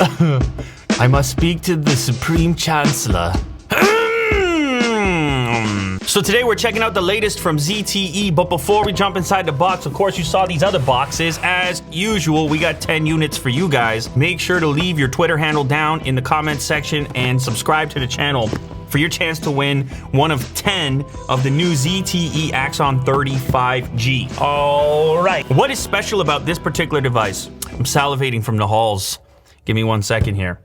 I must speak to the Supreme Chancellor. So today we're checking out the latest from ZTE, but before we jump inside the box, of course you saw these other boxes. As usual, we got 10 units for you guys. Make sure to leave your Twitter handle down in the comments section and subscribe to the channel for your chance to win one of 10 of the new ZTE Axon 35G. All right, what is special about this particular device? I'm salivating from the halls. Give me 1 second here.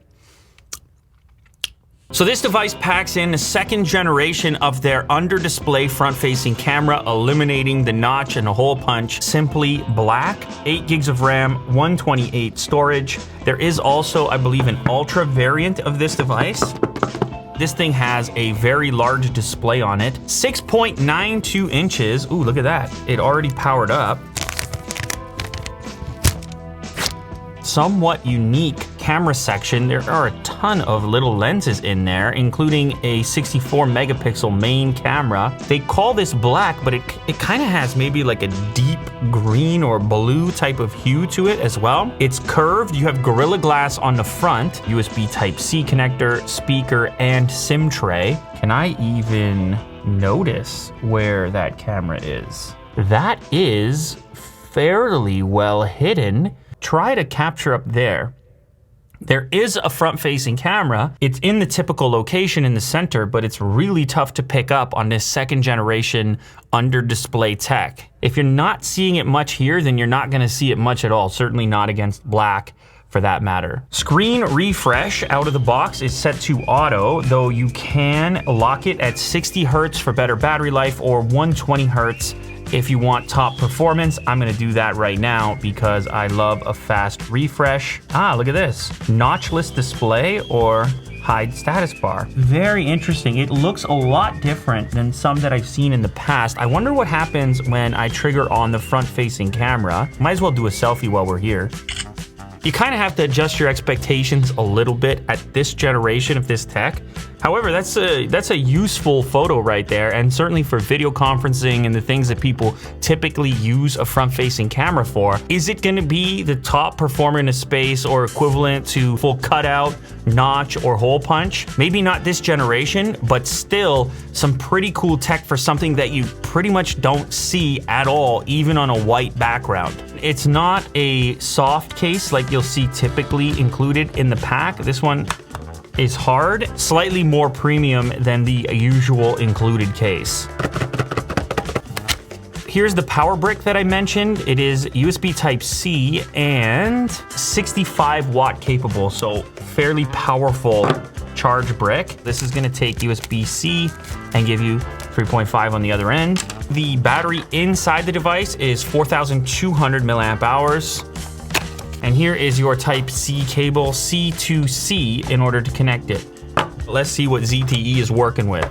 So this device packs in the second generation of their under-display front-facing camera, eliminating the notch and the hole punch. Simply black, 8 gigs of RAM, 128 storage. There is also, I believe, an ultra variant of this device. This thing has a very large display on it, 6.92 inches. Ooh, look at that. It already powered up. Somewhat unique camera section. There are a ton of little lenses in there, including a 64 megapixel main camera. They call this black, but it kind of has maybe like a deep green or blue type of hue to it as well. It's curved. You have Gorilla Glass on the front, USB Type-C connector, speaker, and SIM tray. Can I even notice where that camera is? That is fairly well hidden. Try to capture up there. There is a front-facing camera. It's in the typical location in the center, but it's really tough to pick up on this second generation under-display tech. If you're not seeing it much here, then you're not gonna see it much at all, certainly not against black for that matter. Screen refresh out of the box is set to auto, though you can lock it at 60 Hertz for better battery life or 120 Hertz if you want top performance. I'm gonna do that right now because I love a fast refresh. Ah, look at this. Notchless display or hide status bar. Very interesting. It looks a lot different than some that I've seen in the past. I wonder what happens when I trigger on the front-facing camera. Might as well do a selfie while we're here. You kind of have to adjust your expectations a little bit at this generation of this tech. However, that's a useful photo right there, and certainly for video conferencing and the things that people typically use a front-facing camera for. Is it gonna be the top performer in the space or equivalent to full cutout, notch, or hole punch? Maybe not this generation, but still some pretty cool tech for something that you pretty much don't see at all, even on a white background. It's not a soft case like you'll see typically included in the pack. This one is hard, slightly more premium than the usual included case. Here's the power brick that I mentioned. It is USB Type-C and 65 watt capable, so fairly powerful charge brick. This is gonna take USB-C and give you 3.5 on the other end. The battery inside the device is 4,200 milliamp hours. And here is your Type-C cable, C to C, in order to connect it. Let's see what ZTE is working with.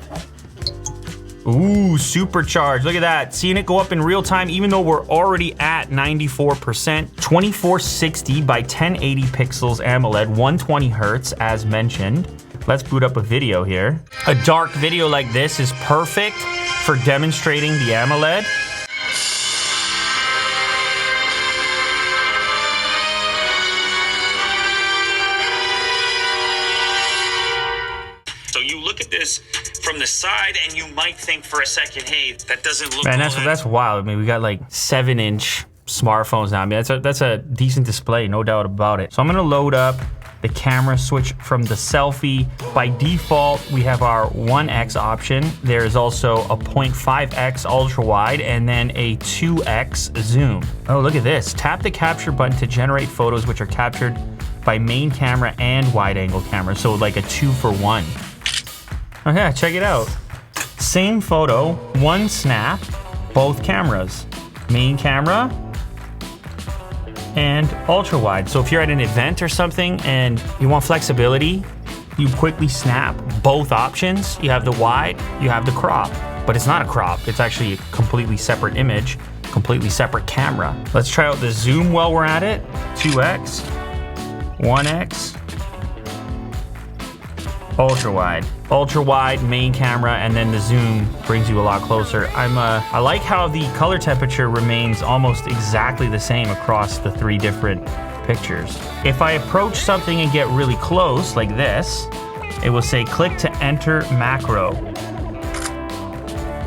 Ooh, supercharged, look at that. Seeing it go up in real time, even though we're already at 94%. 2460 by 1080 pixels AMOLED, 120 Hertz, as mentioned. Let's boot up a video here. A dark video like this is perfect for demonstrating the AMOLED. So you look at this from the side and you might think for a second, hey, that doesn't look Man, that's wild. I mean, we got like 7-inch smartphones now. I mean, that's a decent display, no doubt about it. So I'm gonna load up the camera, switch from the selfie. By default, we have our 1x option. There's also a 0.5x ultra wide and then a 2x zoom. Oh, look at this. Tap the capture button to generate photos which are captured by main camera and wide angle camera. So like a 2-for-1. Okay, check it out. Same photo, one snap, both cameras. Main camera and ultra wide. So if you're at an event or something and you want flexibility, you quickly snap both options. You have the wide, you have the crop, but it's not a crop. It's actually a completely separate image, completely separate camera. Let's try out the zoom while we're at it. 2x, 1x. Ultra wide main camera, and then the zoom brings you a lot closer. I like how the color temperature remains almost exactly the same across the 3 different pictures. If I approach something and get really close like this, it will say click to enter macro.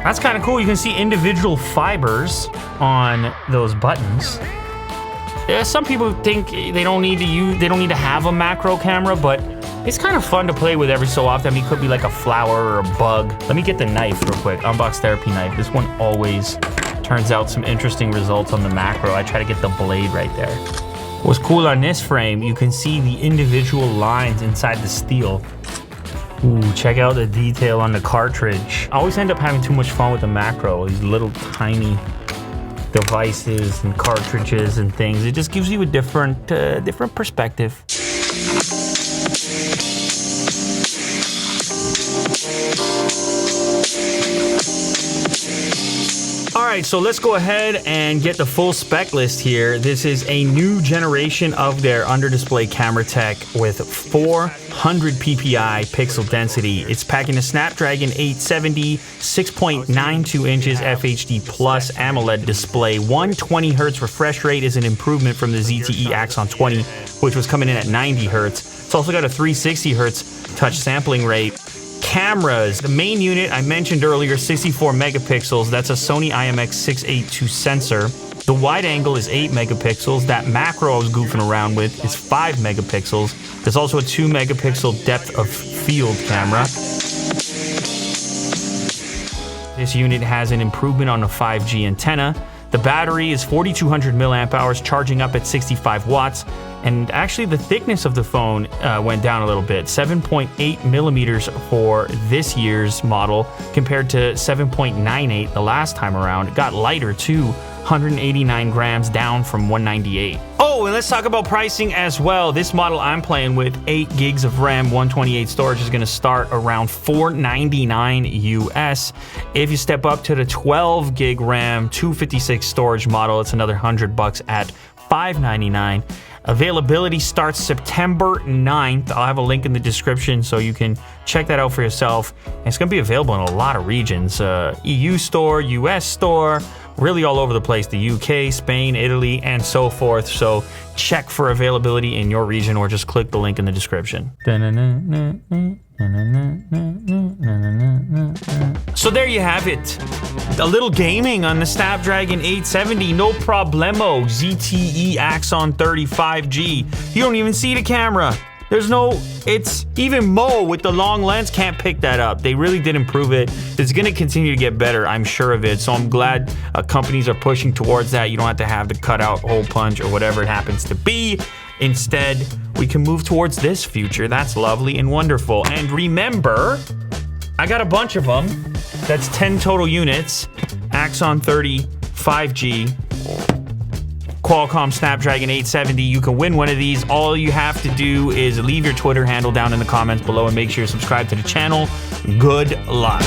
That's kind of cool. You can see individual fibers on those buttons. Some people think they don't need to have a macro camera, but it's kind of fun to play with every so often. I mean, it could be like a flower or a bug. Let me get the knife real quick. Unbox therapy knife. This one always turns out some interesting results on the macro. I try to get the blade right there. What's cool on this frame, you can see the individual lines inside the steel. Ooh, check out the detail on the cartridge. I always end up having too much fun with the macro. These little tiny devices and cartridges and things. It just gives you a different perspective. All right, so let's go ahead and get the full spec list here. This is a new generation of their under-display camera tech with 400 ppi pixel density. It's packing a Snapdragon 870, 6.92 inches FHD plus AMOLED display. 120 Hz refresh rate is an improvement from the ZTE Axon 20, which was coming in at 90 Hz. It's also got a 360 Hz touch sampling rate. Cameras, the main unit I mentioned earlier, 64 megapixels. That's a Sony IMX682 sensor. The wide angle is 8 megapixels. That macro I was goofing around with is 5 megapixels. There's also a 2 megapixel depth of field camera. This unit has an improvement on the 5G antenna. The battery is 4,200 milliamp hours, charging up at 65 watts. And actually the thickness of the phone went down a little bit, 7.8 millimeters for this year's model compared to 7.98 the last time around. It got lighter too, 189 grams down from 198. Oh, and let's talk about pricing as well. This model I'm playing with, 8 gigs of RAM, 128 storage, is gonna start around $499 US. If you step up to the 12 gig RAM, 256 storage model, it's another $100 at $599. Availability starts September 9th. I'll have a link in the description so you can check that out for yourself. And it's going to be available in a lot of regions. EU store, US store, really all over the place. The UK, Spain, Italy, and so forth. So check for availability in your region or just click the link in the description. So there you have it. A little gaming on the Snapdragon 870, no problemo. ZTE Axon 30 5G. You don't even see the camera. It's even Mo with the long lens can't pick that up. They really did improve it. It's gonna continue to get better, I'm sure of it. So I'm glad companies are pushing towards that. You don't have to have the cutout hole punch or whatever it happens to be. Instead, we can move towards this future. That's lovely and wonderful. And remember, I got a bunch of them. That's 10 total units. Axon 30 5G. Qualcomm Snapdragon 870. You can win one of these. All you have to do is leave your Twitter handle down in the comments below and make sure you're subscribed to the channel. Good luck.